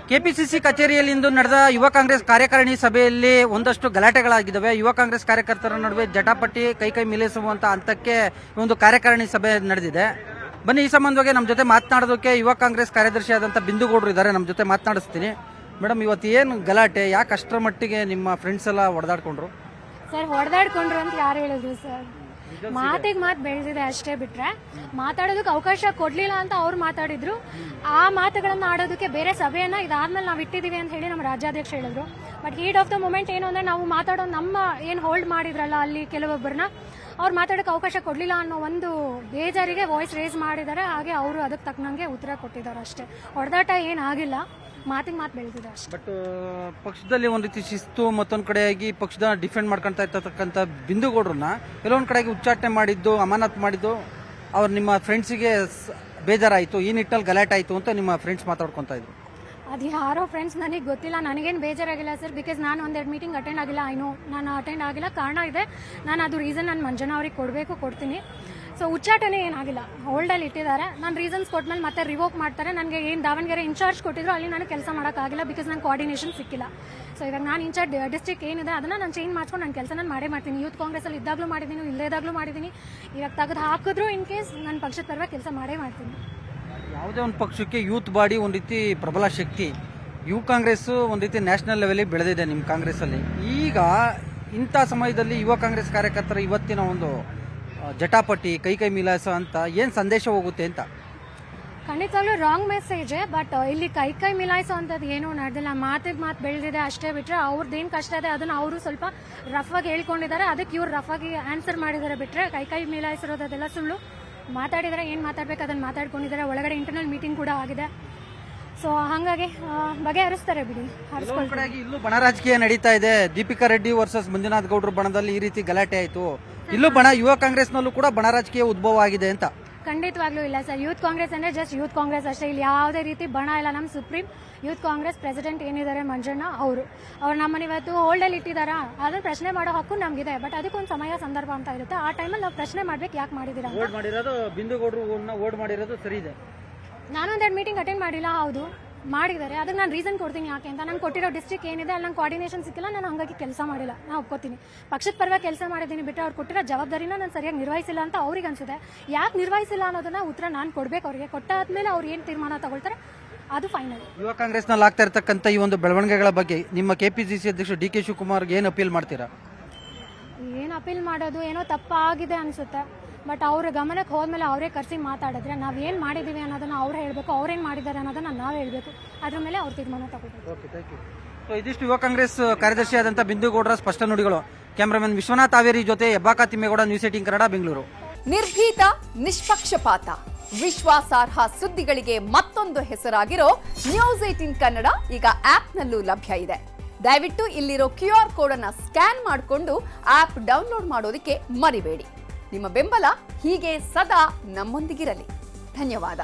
KPCC ಕಚೇರಿಯಲ್ಲಿ ಇಂದು ನಡೆದ ಯುವ ಕಾಂಗ್ರೆಸ್ ಕಾರ್ಯಕಾರಿಣಿ ಸಭೆಯಲ್ಲಿ ಒಂದಷ್ಟು ಗಲಾಟೆಗಳಾಗಿದ್ದಾವೆ. ಯುವ ಕಾಂಗ್ರೆಸ್ ಕಾರ್ಯಕರ್ತರ ನಡುವೆ ಜಟಾಪಟಿ ಕೈ ಮಿಲಿಸುವಂತ ಹಂತಕ್ಕೆ ಒಂದು ಕಾರ್ಯಕಾರಿಣಿ ಸಭೆ ನಡೆದಿದೆ. ಬನ್ನಿ, ಈ ಸಂಬಂಧವಾಗಿ ನಮ್ಮ ಜೊತೆ ಮಾತನಾಡೋದಕ್ಕೆ ಯುವ ಕಾಂಗ್ರೆಸ್ ಕಾರ್ಯದರ್ಶಿ ಆದಂತ ಬಿಂದುಗೌಡರು ಇದ್ದಾರೆ. ನಮ್ಮ ಜೊತೆ ಮಾತನಾಡಿಸ್ತೀನಿ. ಮೇಡಮ್, ಇವತ್ತು ಏನು ಗಲಾಟೆ, ಯಾಕೆ ಅಷ್ಟರ ಮಟ್ಟಿಗೆ ನಿಮ್ಮ ಫ್ರೆಂಡ್ಸ್ ಎಲ್ಲ ಹೊಡೆದಾಡ್ಕೊಂಡ್ರು? ಸರ್, ಹೊಡೆದಾಡ್ಕೊಂಡ್ರು ಅಂತ ಯಾರು ಹೇಳಿದ್ರು ಸರ್? ಮಾತಿಗೆ ಮಾತು ಬೆಳೆದಿದೆ ಅಷ್ಟೇ, ಬಿಟ್ರೆ ಮಾತಾಡೋದಕ್ಕೆ ಅವಕಾಶ ಕೊಡ್ಲಿಲ್ಲ ಅಂತ ಅವ್ರು ಮಾತಾಡಿದ್ರು. ಆ ಮಾತುಗಳನ್ನ ಆಡೋದಕ್ಕೆ ಬೇರೆ ಸಭೆಯನ್ನ ಇದಾದ್ಮೇಲೆ ನಾವು ಇಟ್ಟಿದೀವಿ ಅಂತ ಹೇಳಿ ನಮ್ಮ ರಾಜ್ಯಾಧ್ಯಕ್ಷ ಹೇಳಿದ್ರು. But heat of the moment ಏನು ಅಂದ್ರೆ, ನಾವು ಮಾತಾಡೋ ನಮ್ಮ ಏನು ಹೋಲ್ಡ್ ಮಾಡಿದ್ರಲ್ಲ ಅಲ್ಲಿ ಕೆಲವೊಬ್ಬರನ್ನ, ಅವ್ರು ಮಾತಾಡೋಕೆ ಅವಕಾಶ ಕೊಡಲಿಲ್ಲ ಅನ್ನೋ ಒಂದು ಬೇಜಾರಿಗೆ ವಾಯ್ಸ್ ರೇಸ್ ಮಾಡಿದ್ದಾರೆ. ಹಾಗೆ ಅವರು ಅದಕ್ಕೆ ತಕ್ಕನಂಗೆ ಉತ್ತರ ಕೊಟ್ಟಿದ್ದಾರೆ ಅಷ್ಟೇ. ಹೊಡೆದಾಟ ಏನಾಗಿಲ್ಲ, ಮಾತಿಗೆ ಮಾತು ಬೆಳೆದಿದೆ ಅಷ್ಟೇ. ಬಟ್ ಪಕ್ಷದಲ್ಲಿ ಒಂದ್ ರೀತಿ ಶಿಸ್ತು, ಮತ್ತೊಂದ್ ಕಡೆಯಾಗಿ ಪಕ್ಷದ ಡಿಫೆಂಡ್ ಮಾಡ್ಕೊಂತ ಇರ್ತಕ್ಕಂಥ ಬಿಂದುಗೌಡ್ರನ್ನ ಕೆಲವೊಂದ್ ಕಡೆಗೆ ಉಚ್ಚಾಟನೆ ಮಾಡಿದ್ದು, ಅಮಾನತ್ ಮಾಡಿದ್ದು, ಅವ್ರು ನಿಮ್ಮ ಫ್ರೆಂಡ್ಸಿಗೆ ಬೇಜಾರಾಯಿತು, ಈ ನಿಟ್ಟಲ್ಲಿ ಗಲಾಟೆ ಆಯಿತು ಅಂತ ನಿಮ್ಮ ಫ್ರೆಂಡ್ಸ್ ಮಾತಾಡ್ಕೊಂತ ಇದ್ರು. ಅದು ಯಾರೋ ಫ್ರೆಂಡ್ಸ್, ನನಗೆ ಗೊತ್ತಿಲ್ಲ. ನನಗೇನು ಬೇಜಾರಾಗಿಲ್ಲ ಸರ್, ಬಿಕಾಸ್ ನಾನು ಒಂದೆರಡು ಮೀಟಿಂಗ್ ಅಟೆಂಡ್ ಆಗಿಲ್ಲ. ನಾನು ಅಟೆಂಡ್ ಆಗಿಲ್ಲ, ಕಾರಣ ಇದೆ. ನಾನು ಅದು ರೀಸನ್ ನಾನು ಮಂಜನಾ ಅವ್ರಿಗೆ ಕೊಡ್ತೀನಿ. ಸೊ ಉಚ್ಚಾಟನೆ ಏನಾಗಿಲ್ಲ, ಹೋಲ್ಡಲ್ಲಿ ಇಟ್ಟಿದ್ದಾರೆ. ನಾನು ರೀಸನ್ಸ್ ಕೊಟ್ಮೇಲೆ ಮತ್ತೆ ರಿವೋಕ್ ಮಾಡ್ತಾರೆ. ನನಗೆ ಏನು ದಾವಣಗೆರೆ ಇನ್ಚಾರ್ಜ್ ಕೊಟ್ಟಿದ್ರು ಅಲ್ಲಿ ನನಗೆ ಕೆಲಸ ಮಾಡೋಕ್ಕಾಗಿಲ್ಲ, ಬಿಕಾಸ್ ನಂಗೆ ಕೋಆರ್ಡಿನೇಷನ್ ಸಿಕ್ಕಿಲ್ಲ. ಸೊ ಇವಾಗ ನಾನು ಇನ್ಚಾರ್ಜ್ ಡಿಸ್ಟ್ರಿಕ್ಟ್ ಏನಿದೆ ಅದನ್ನು ನಾನು ಚೇಂಜ್ ಮಾಡ್ಕೊಂಡು ನನ್ನ ಕೆಲಸ ನಾನು ಮಾಡೇ ಮಾಡ್ತೀನಿ. ಯೂತ್ ಕಾಂಗ್ರೆಸ್ಸಲ್ಲಿ ಇದ್ದಾಗಲೂ ಮಾಡಿದ್ದೀನಿ, ಇಲ್ಲದಾಗಲೂ ಮಾಡಿದ್ದೀನಿ. ಇವಾಗ ತೆಗೆದು ಹಾಕಿದ್ರು ಇನ್ ಕೇಸ್ ನನ್ನ ಪಕ್ಷದ ಪರವಾಗಿ ಕೆಲಸ ಮಾಡೇ ಮಾಡ್ತೀನಿ. ಯಾವುದೇ ಒಂದು ಪಕ್ಷಕ್ಕೆ ಯೂತ್ ಬಾಡಿ ಒಂದು ರೀತಿ ಪ್ರಬಲ ಶಕ್ತಿ. ಯುವ ಕಾಂಗ್ರೆಸ್ ಒಂದು ರೀತಿ ನ್ಯಾಷನಲ್ ಲೆವೆಲಿಗೆ ಬೆಳೆದಿದೆ ನಿಮ್ಮ ಕಾಂಗ್ರೆಸ್ಸಲ್ಲಿ. ಈಗ ಇಂಥ ಸಮಯದಲ್ಲಿ ಯುವ ಕಾಂಗ್ರೆಸ್ ಕಾರ್ಯಕರ್ತರ ಇವತ್ತಿನ ಒಂದು ಜಟಾಪಟಿ ಕೈ ಮಿಲಾಯಿಸೋ ಅಂತ ಏನು ಸಂದೇಶ ಹೋಗುತ್ತೆ ಅಂತ? ಖಂಡಿತವಾಗ್ಲೂ ರಾಂಗ್ ಮೆಸೇಜ್. ಬಟ್ ಇಲ್ಲಿ ಕೈ ಮಿಲಾಯಿಸೋ ಅಂಥದ್ದು ಏನೂ ನಡೆದಿಲ್ಲ. ಮಾತಿಗೆ ಮಾತು ಬೆಳೆದಿದೆ ಅಷ್ಟೇ, ಬಿಟ್ರೆ ಅವ್ರದ್ದೇನು ಕಷ್ಟ ಇದೆ ಅದನ್ನು ಅವರು ಸ್ವಲ್ಪ ರಫ್ ಆಗಿ ಹೇಳ್ಕೊಂಡಿದ್ದಾರೆ. ಅದಕ್ಕೆ ಇವ್ರು ರಫ್ ಆಗಿ ಆನ್ಸರ್ ಮಾಡಿದ್ದಾರೆ. ಬಿಟ್ರೆ ಕೈ ಮಿಲಾಯಿಸಿರೋದು ಅದೆಲ್ಲ ಸುಳ್ಳು. ಮಾತಾಡಿದರೆ ಏನು ಮಾತಾಡ್ಬೇಕು ಅದನ್ನು ಮಾತಾಡ್ಕೊಂಡಿದ್ದಾರೆ. ಒಳಗಡೆ ಇಂಟರ್ನಲ್ ಮೀಟಿಂಗ್ ಕೂಡ ಆಗಿದೆ. ಸೊ ಹಾಗಾಗಿ ಬಗೆಹರಿಸ್ತಾರೆ ಬಿಡಿ. ಇಲ್ಲೂ ಬಣ ರಾಜಕೀಯ ನಡೀತಾ ಇದೆ. ದೀಪಿಕಾ ರೆಡ್ಡಿ ವರ್ಸಸ್ ಮಂಜುನಾಥ್ ಗೌಡ್ರ ಬಣದಲ್ಲಿ ಈ ರೀತಿ ಗಲಾಟೆ ಆಯಿತು. ಇಲ್ಲೂ ಯುವ ಕಾಂಗ್ರೆಸ್ನಲ್ಲೂ ಕೂಡ ಬಣ ರಾಜಕೀಯ ಉದ್ಭವ ಆಗಿದೆ ಅಂತ? ಖಂಡಿತವಾಗ್ಲೂ ಇಲ್ಲ ಸರ್. ಯೂತ್ ಕಾಂಗ್ರೆಸ್ ಅಂದ್ರೆ ಜಸ್ಟ್ ಯೂತ್ ಕಾಂಗ್ರೆಸ್ ಅಷ್ಟೇ. ಇಲ್ಲಿ ಯಾವುದೇ ರೀತಿ ಬಣ ಇಲ್ಲ. ನಮ್ಮ ಸುಪ್ರೀಂ ಯೂತ್ ಕಾಂಗ್ರೆಸ್ ಪ್ರೆಸಿಡೆಂಟ್ ಏನಿದ್ದಾರೆ ಮಂಜಣ್ಣ, ಅವ್ರು ನಮ್ಮನ್ನ ಇವತ್ತು ಹೋಲ್ಡಲ್ಲಿ ಇಟ್ಟಿದ್ದಾರಾ, ಅದನ್ನ ಪ್ರಶ್ನೆ ಮಾಡೋ ಹಕ್ಕು ನಮಗಿದೆ. ಬಟ್ ಅದಕ್ಕೊಂದು ಸಮಯ ಸಂದರ್ಭ ಅಂತ ಇರುತ್ತೆ. ಆ ಟೈಮಲ್ಲಿ ನಾವು ಪ್ರಶ್ನೆ ಮಾಡ್ಬೇಕು, ಯಾಕೆ ಮಾಡಿದ್ದೀರಾ. ಓಡ್ ಮಾಡಿರೋದು ಸರಿ ಇದೆ. ನಾನೊಂದೆರಡು ಮೀಟಿಂಗ್ ಅಟೆಂಡ್ ಮಾಡಿಲ್ಲ, ಹೌದು ಮಾಡಿದ್ದಾರೆ. ಅದಕ್ಕೆ ನಾನು ರೀಸನ್ ಕೊಡ್ತೀನಿ ಯಾಕೆ ಅಂತ. ನಾನು ಕೊಟ್ಟಿರೋ ಡಿಸ್ಟ್ರಿಕ್ಟ್ ಏನಿದೆ ಅಲ್ಲಿ ನಂಗೆ ಕೋಆರ್ಡಿನೇಷನ್ ಸಿಕ್ಕಿಲ್ಲ, ನಾನು ಹಂಗಾಗಿ ಕೆಲಸ ಮಾಡಿಲ್ಲ. ನಾನು ಒಪ್ಕೋತೀನಿ, ಪಕ್ಷದ ಪರವಾಗಿ ಕೆಲಸ ಮಾಡಿದ್ದೀನಿ. ಬಿಟ್ಟರೆ ಅವ್ರು ಕೊಟ್ಟಿರೋ ಜವಾಬ್ದಾರಿನ ನಾನು ಸರಿಯಾಗಿ ನಿರ್ವಹಿಸಿಲ್ಲ ಅಂತ ಅವ್ರಿಗೆ ಅನ್ಸುತ್ತೆ. ಯಾಕೆ ನಿರ್ವಹಿಸಿಲ್ಲ ಅನ್ನೋದನ್ನ ಉತ್ತರ ನಾನು ಕೊಡ್ಬೇಕು ಅವ್ರಿಗೆ. ಕೊಟ್ಟಾದ್ಮೇಲೆ ಅವ್ರು ಏನು ತೀರ್ಮಾನ ತಗೊಳ್ತಾರೆ ಅದು ಫೈನಲ್. ಯುವ ಕಾಂಗ್ರೆಸ್ನಲ್ಲಿ ಆಗ್ತಾ ಇರ್ತಕ್ಕಂಥ ಈ ಒಂದು ಬೆಳವಣಿಗೆಗಳ ಬಗ್ಗೆ ನಿಮ್ಮ ಕೆಪಿಸಿಸಿ ಅಧ್ಯಕ್ಷ ಡಿ ಕೆ ಶಿವಕುಮಾರ್ಗೆ ಏನು ಅಪೀಲ್ ಮಾಡ್ತೀರಾ? ಏನು ಅಪೀಲ್ ಮಾಡೋದು, ಏನೋ ತಪ್ಪಾಗಿದೆ ಅನ್ಸುತ್ತೆ. ಬಟ್ ಅವ್ರ ಗಮನಕ್ಕೆ ಹೋದ್ಮೇಲೆ ಅವರೇ ಕರೆಸಿ ಮಾತಾಡಿದ್ರೆ ನಾವೇನು ಮಾಡಿದ್ದೀವಿ ಅನ್ನೋದನ್ನ ಅವ್ರು ಹೇಳಬೇಕು, ಅವ್ರೇನು ಮಾಡಿದ್ದಾರೆ ಅನ್ನೋದನ್ನ ನಾವು ಹೇಳಬೇಕು. ಅದ್ರ ಮೇಲೆ ಅವ್ರ ತೀರ್ಮಾನ ತಗೋಬೇಕು. ಇದಿಷ್ಟು ಯುವ ಕಾಂಗ್ರೆಸ್ ಕಾರ್ಯದರ್ಶಿ ಆದಂಥ ಬಿಂದುಗೌಡರ ಸ್ಪಷ್ಟ ನುಡಿಗಳು. ಕ್ಯಾಮರಾಮನ್ ವಿಶ್ವನಾಥ್ ಹಾವೇರಿ ಜೊತೆ ಹೆಬ್ಬಾಕ ತಿಮ್ಮೇಗೌಡ, ನ್ಯೂಸ್ 18 ಕನ್ನಡ, ಬೆಂಗಳೂರು. ನಿರ್ಭೀತ, ನಿಷ್ಪಕ್ಷಪಾತ, ವಿಶ್ವಾಸಾರ್ಹ ಸುದ್ದಿಗಳಿಗೆ ಮತ್ತೊಂದು ಹೆಸರಾಗಿರೋ ನ್ಯೂಸ್ 18 ಕನ್ನಡ ಈಗ ಆಪ್ನಲ್ಲೂ ಲಭ್ಯ ಇದೆ. ದಯವಿಟ್ಟು ಇಲ್ಲಿರೋ QR ಕೋಡ್ ಅನ್ನ ಸ್ಕ್ಯಾನ್ ಮಾಡಿಕೊಂಡು ಆಪ್ ಡೌನ್ಲೋಡ್ ಮಾಡೋದಕ್ಕೆ ಮರಿಬೇಡಿ. ನಿಮ್ಮ ಬೆಂಬಲ ಹೀಗೆ ಸದಾ ನಮ್ಮೊಂದಿಗಿರಲಿ. ಧನ್ಯವಾದ.